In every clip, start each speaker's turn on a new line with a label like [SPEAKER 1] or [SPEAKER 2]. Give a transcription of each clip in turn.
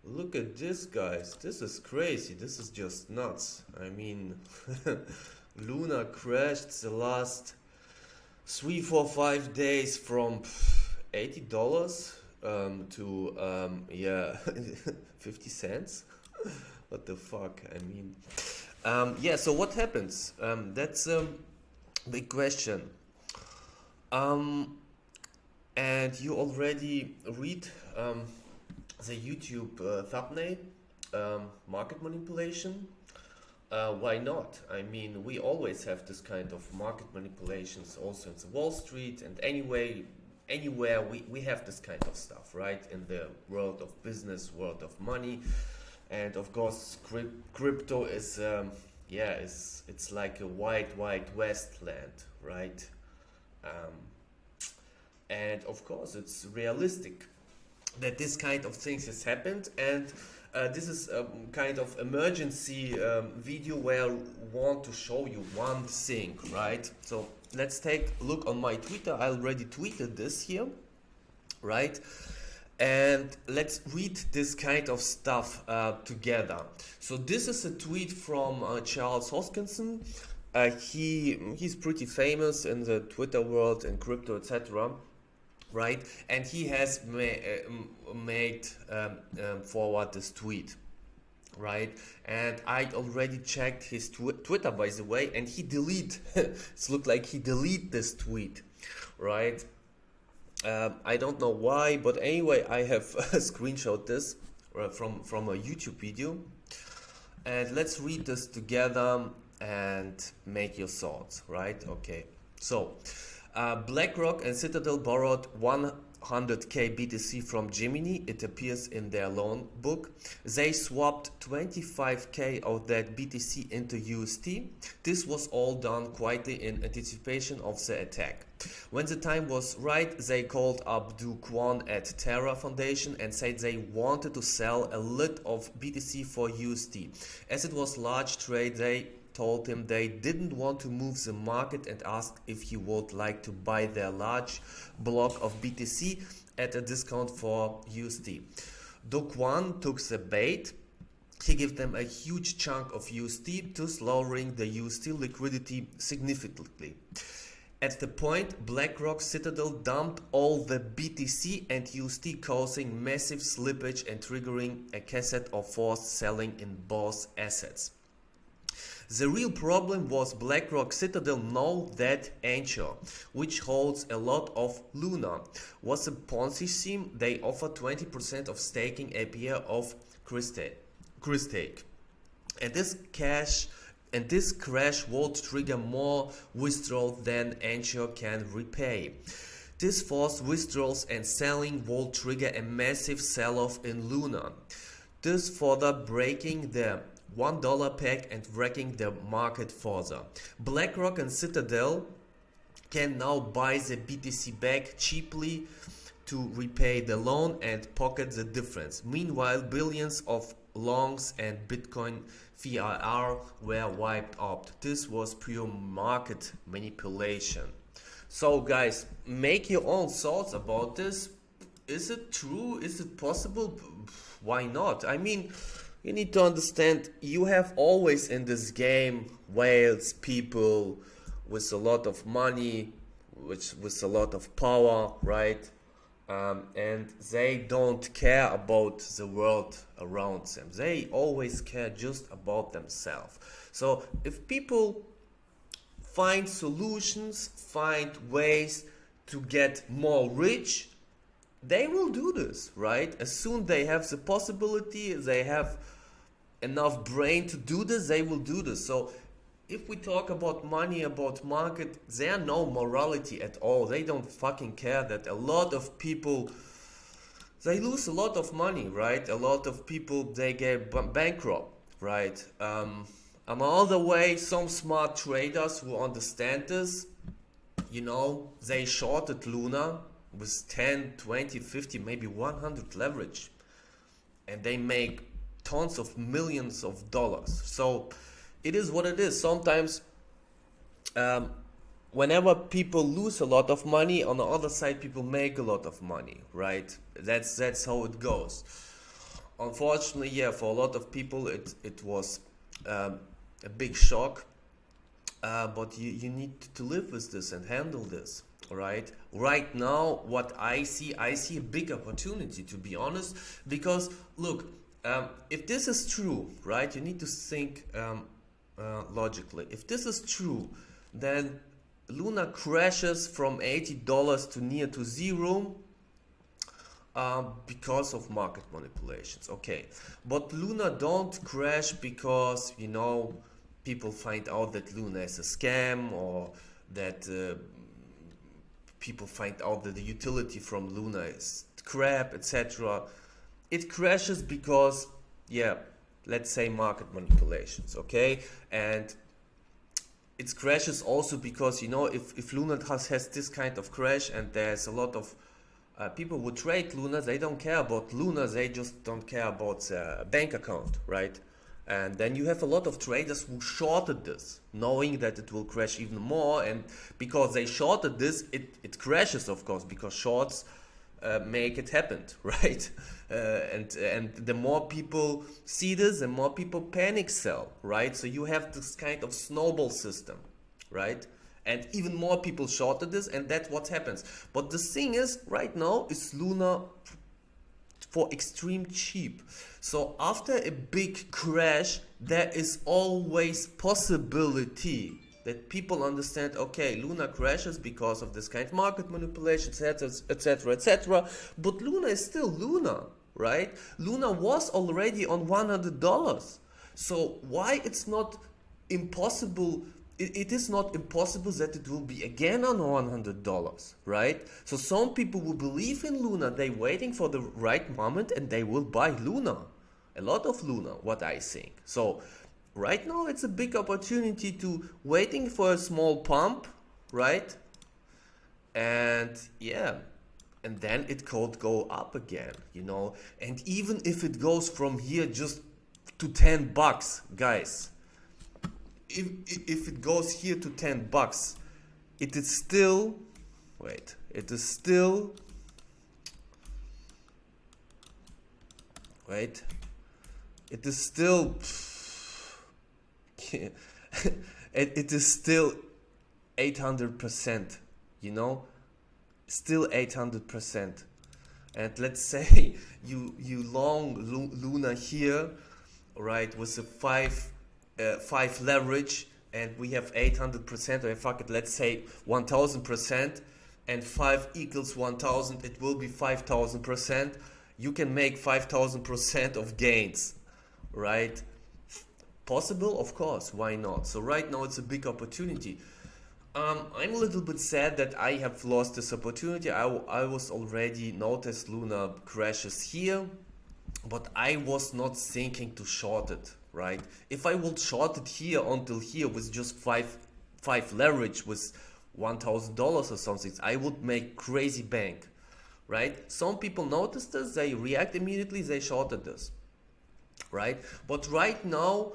[SPEAKER 1] Look at this, guys. This is crazy. This is just nuts. I mean, Luna crashed the last 3, 4, 5 days from $80 to yeah 50 cents. What the fuck? I mean, yeah. So what happens? That's a big question. Um, and you already read the YouTube thumbnail, market manipulation. Why not? I mean, we always have this kind of market manipulations also in the Wall Street and anywhere we have this kind of stuff, right? In the world of business, world of money, and of course, crypto is yeah, it's like a wild west land, right? Um, and of course, it's realistic that this kind of things has happened, and this is a kind of emergency video where I want to show you one thing, right? So let's take a look on my Twitter. I already tweeted this here, right? And let's read this kind of stuff together. So this is a tweet from Charles Hoskinson. He's pretty famous in the Twitter world and crypto, etc., right? And he has made forward this tweet, right? And I already checked his Twitter, by the way, and he delete. It looked like he delete this tweet, right? I don't know why, but anyway, I have screenshot this from a YouTube video, and let's read this together and make your thoughts, right? Okay, so BlackRock and Citadel borrowed 100k BTC from Gemini, it appears in their loan book. They swapped 25k of that BTC into UST. This was all done quietly in anticipation of the attack. When the time was right, they called up Do Kwon at Terra Foundation and said they wanted to sell a lot of BTC for UST. As it was large trade, they told him they didn't want to move the market and asked if he would like to buy their large block of BTC at a discount for USD. Do Kwon took the bait. He gave them a huge chunk of USD, thus lowering the USD liquidity significantly. At the point, BlackRock Citadel dumped all the BTC and USD, causing massive slippage and triggering a cascade of forced selling in both assets. The real problem was BlackRock Citadel know that Anchor, which holds a lot of Luna, was a Ponzi scheme. They offered 20% of staking APR of Christake. And this crash would trigger more withdrawal than Anchor can repay. This forced withdrawals and selling will trigger a massive sell-off in Luna, thus further breaking the $1 peg and wrecking the market further. BlackRock and Citadel can now buy the BTC back cheaply to repay the loan and pocket the difference. Meanwhile, billions of longs and Bitcoin VIR were wiped out. This was pure market manipulation. So guys, make your own thoughts about this. Is it true? Is it possible? Why not? I mean, you need to understand, you have always in this game whales, people with a lot of money, with a lot of power, right? And they don't care about the world around them. They always care just about themselves. So if people find solutions, find ways to get more rich, they will do this, right? As soon they have the possibility, they have enough brain to do this, they will do this. So if we talk about money, about market, there no morality at all. They don't fucking care that a lot of people, they lose a lot of money, right? A lot of people, they get bankrupt, right? Another way, some smart traders who understand this, they shorted Luna with 10, 20, 50, maybe 100 leverage, and they make tons of millions of dollars. So it is what it is. Sometimes whenever people lose a lot of money, on the other side people make a lot of money, right? That's how it goes. unfortunately, yeah, for a lot of people, it was a big shock. But you need to live with this and handle this, right? Right now, what I see a big opportunity, to be honest, because look, if this is true, right, you need to think logically. If this is true, then Luna crashes from $80 to near to zero because of market manipulations. Okay, but Luna don't crash because, you know, people find out that Luna is a scam, or that people find out that the utility from Luna is crap, etc. It crashes because, yeah, let's say market manipulations, okay? And it crashes also because, you know, if Luna has this kind of crash, and there's a lot of people who trade Luna, they don't care about Luna, they just don't care about the bank account, right? And then you have a lot of traders who shorted this, knowing that it will crash even more. And because they shorted this, it crashes, of course, because shorts make it happen, right? And the more people see this, the more people panic sell, right? So you have this kind of snowball system, right? And even more people shorted this, and that's what happens. But the thing is, right now, is Luna for extreme cheap. So after a big crash, there is always possibility that people understand, okay, Luna crashes because of this kind of market manipulation, etc, etc, etc. But Luna is still Luna, right? Luna was already on $100. So why it's not impossible? It is not impossible that it will be again on $100, right? So some people will believe in Luna, they're waiting for the right moment, and they will buy Luna. A lot of Luna, what I think. So right now it's a big opportunity to waiting for a small pump, right? And yeah, and then it could go up again, you know? And even if it goes from here just to $10, guys, if it goes here to $10, it is still, wait, it is still, wait, it is still, it is still 800%, you know, still 800%. And let's say you long Luna here, right, with a 5 leverage, and we have 800%, or fuck it, let's say 1000%, and 5 equals 1000, it will be 5000%. You can make 5000% of gains, right? Possible, of course, why not? So right now it's a big opportunity. I'm a little bit sad that I have lost this opportunity. I was already noticed Luna crashes here, but I was not thinking to short it, right? If I would short it here until here with just five leverage with $1,000 or something, I would make crazy bank, right? Some people noticed this, they react immediately, they shorted this, right? But right now,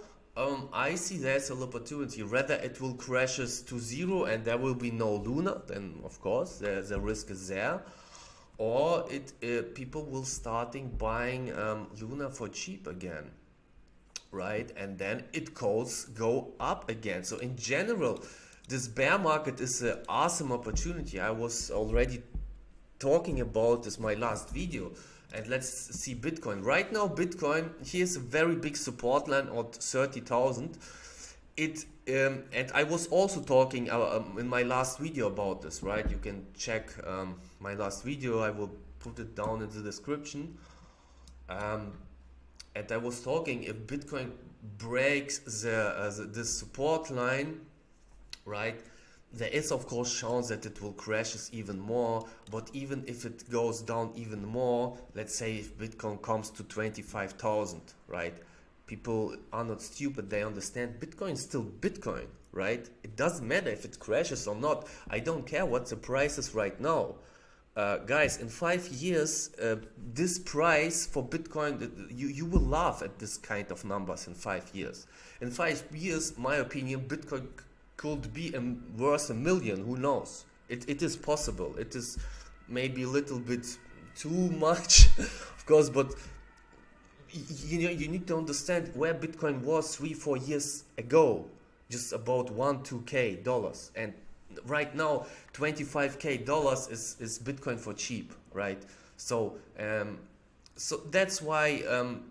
[SPEAKER 1] I see there's an opportunity. Rather it will crashes to zero and there will be no Luna, then of course the risk is there. Or people will starting buying Luna for cheap again, right? And then it goes go up again. So in general, this bear market is an awesome opportunity. I was already talking about this my last video. And let's see Bitcoin. Right now, Bitcoin, here's a very big support line at 30,000. And I was also talking in my last video about this, right? You can check my last video. I will put it down in the description. And I was talking, if Bitcoin breaks this support line, right? There is of course chance that it will crashes even more, but even if it goes down even more, let's say if Bitcoin comes to 25,000, right? People are not stupid, they understand Bitcoin is still Bitcoin, right? It doesn't matter if it crashes or not. I don't care what the price is right now. Guys, in 5 years, this price for Bitcoin, you will laugh at this kind of numbers in 5 years. In 5 years, my opinion, Bitcoin could be worth $1 million, who knows? It is possible. It is maybe a little bit too much, of course, but you need to understand where Bitcoin was 3-4 years ago, just about $1-2K, and right now $25K is Bitcoin for cheap, right? So so that's why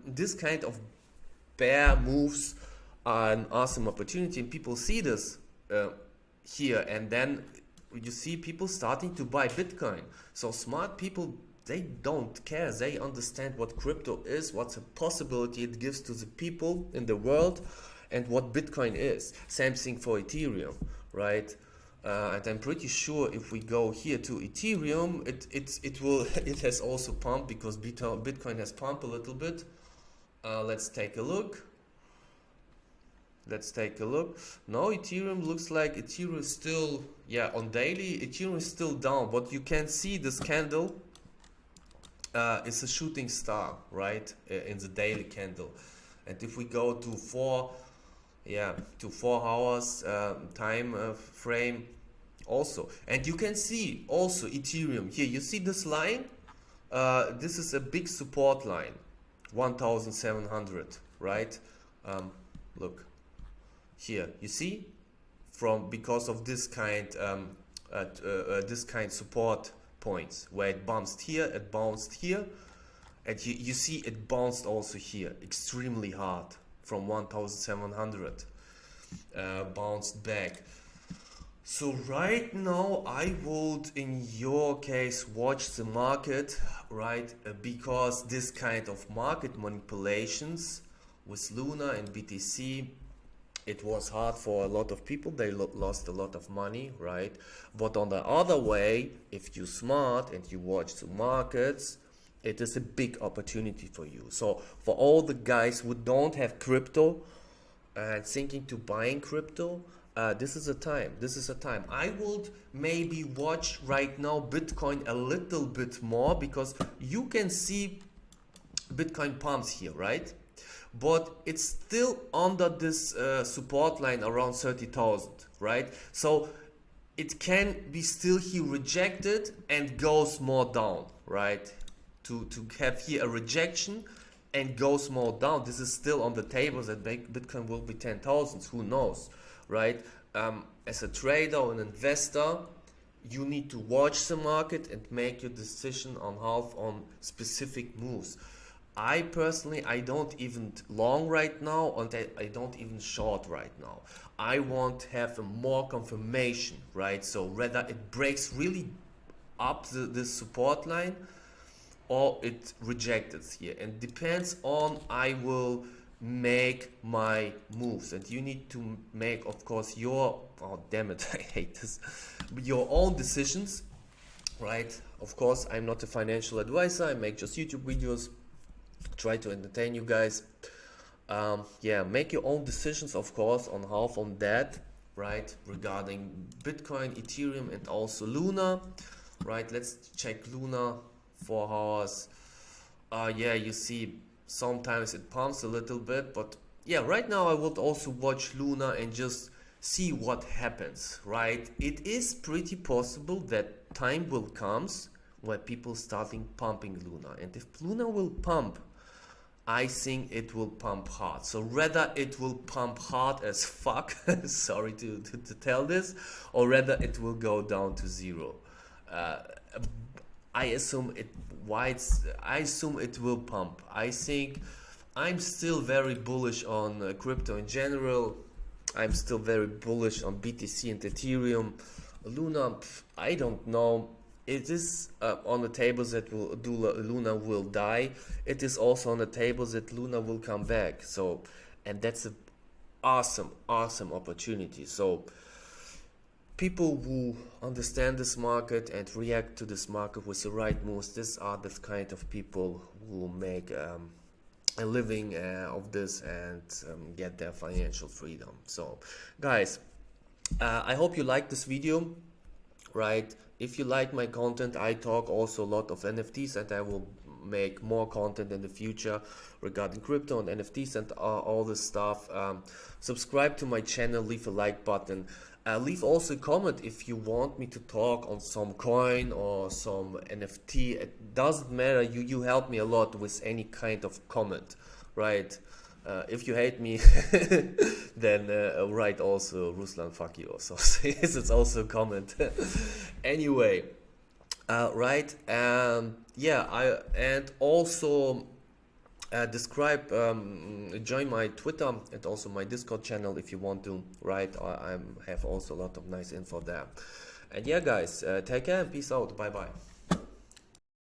[SPEAKER 1] this kind of bear moves are an awesome opportunity, and people see this here, and then you see people starting to buy Bitcoin. So smart people, they don't care. They understand what crypto is, what's a possibility it gives to the people in the world, and what Bitcoin is. Same thing for Ethereum, right? And I'm pretty sure if we go here to Ethereum, it has also pumped, because Bitcoin has pumped a little bit. Let's take a look. Let's take a look. Now Ethereum looks like Ethereum is still, yeah, on daily Ethereum is still down, but you can see this candle. It's a shooting star, right, in the daily candle. And if we go to 4 hours time frame also, and you can see also Ethereum here, you see this line, this is a big support line, 1700, right? Look here, you see, because of this kind support points, where it bounced here, it bounced here, and you see it bounced also here extremely hard from 1700, bounced back. So right now I would, in your case, watch the market, right? Because this kind of market manipulations with Luna and BTC, it was hard for a lot of people. They lost a lot of money, right? But on the other way, if you're smart and you watch the markets, it is a big opportunity for you. So for all the guys who don't have crypto and thinking to buying crypto, this is a time. This is a time. I would maybe watch right now Bitcoin a little bit more, because you can see Bitcoin pumps here, right? But it's still under this support line around 30,000, right? So it can be still here rejected and goes more down, right? To have here a rejection and goes more down. This is still on the table that Bitcoin will be 10,000, who knows, right? As a trader or an investor, you need to watch the market and make your decision on specific moves. I personally, I don't even long right now, and I don't even short right now. I want to have a more confirmation, right? So whether it breaks really up this support line, or it rejects here, and depends on I will make my moves. And you need to make, of course, your, oh damn it, I hate this, your own decisions, right? Of course, I'm not a financial advisor. I make just YouTube videos, try to entertain you guys. Yeah, make your own decisions, of course, on half on that, right? Regarding Bitcoin, Ethereum, and also Luna, right? Let's check Luna 4 hours. Yeah, you see sometimes it pumps a little bit, but yeah, right now I would also watch Luna and just see what happens, right? It is pretty possible that time will comes where people starting pumping Luna, and if Luna will pump, I think it will pump hard. So whether it will pump hard as fuck, sorry to tell this, or whether it will go down to zero. I assume it will pump. I think I'm still very bullish on crypto in general. I'm still very bullish on BTC and Ethereum. Luna, I don't know. It is on the tables that Luna will die. It is also on the tables that Luna will come back. So, and that's an awesome opportunity. So people who understand this market and react to this market with the right moves, these are the kind of people who make a living of this and get their financial freedom. So guys, I hope you like this video, right? If you like my content, I talk also a lot of NFTs, and I will make more content in the future regarding crypto and NFTs and all this stuff. Subscribe to my channel, leave a like button. Leave also a comment if you want me to talk on some coin or some NFT. It doesn't matter. You help me a lot with any kind of comment, right? If you hate me, then write also Ruslan fuck you or something. It's also a comment. Anyway, right? Yeah, and also join my Twitter and also my Discord channel if you want to, right? I have also a lot of nice info there. And yeah, guys, take care and peace out. Bye bye.